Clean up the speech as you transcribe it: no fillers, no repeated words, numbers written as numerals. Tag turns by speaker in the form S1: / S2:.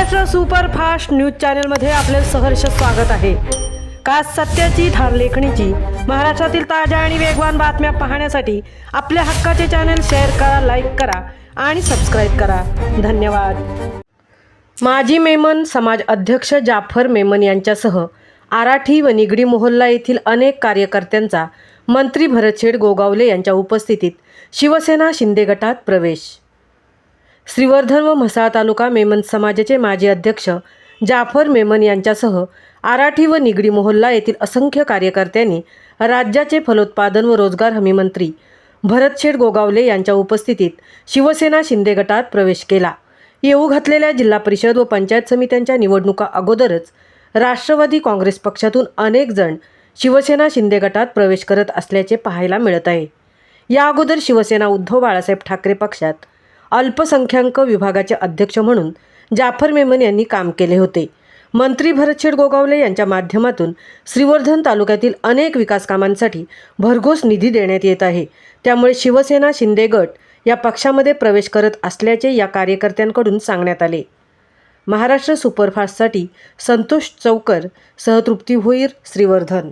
S1: Maharashtra superfast news चॅनलमध्ये आपले सहर्ष स्वागत आहे। खास सत्याची धार लेखणीची महाराष्ट्रातील ताज्या आणि वेगवान बातम्या पाहण्यासाठी आपल्या हक्काचे चॅनल शेअर करा, लाईक करा आणि सबस्क्राइब करा। धन्यवाद। माजी मेमन समाज अध्यक्ष जाफर मेमन यांच्यासह आराठी व निगडी मोहल्ला येथील अनेक कार्यकर्त्यांचा मंत्री भरतशेठ गोगावले यांच्या उपस्थितीत शिवसेना शिंदे गटात प्रवेश। श्रीवर्धन व म्हसळा तालुका मेमन समाजाचे माजी अध्यक्ष जाफर मेमन यांच्यासह आराठी व निगडी मोहल्ला येथील असंख्य कार्यकर्त्यांनी राज्याचे फलोत्पादन व रोजगार हमी मंत्री भरतशेठ गोगावले यांच्या उपस्थितीत शिवसेना शिंदे गटात प्रवेश केला। येऊ घातलेल्या जिल्हा परिषद व पंचायत समित्यांच्या निवडणुका अगोदरच राष्ट्रवादी काँग्रेस पक्षातून अनेक जण शिवसेना शिंदे गटात प्रवेश करत असल्याचे पाहायला मिळत आहे। या अगोदर शिवसेना उद्धव बाळासाहेब ठाकरे पक्षात अल्पसंख्याक विभागाचे अध्यक्ष म्हणून जाफर मेमन यांनी काम केले होते। मंत्री भरतशेठ गोगावले यांच्या माध्यमातून श्रीवर्धन तालुक्यातील अनेक विकास कामांसाठी भरघोस निधी देण्यात येत आहे। त्यामुळे शिवसेना शिंदे गट या पक्षामध्ये प्रवेश करत असल्याचे या कार्यकर्त्यांकडून सांगण्यात आले। महाराष्ट्र सुपरफास्टसाठी संतोष चौकर सह तृप्ती भोईर, श्रीवर्धन।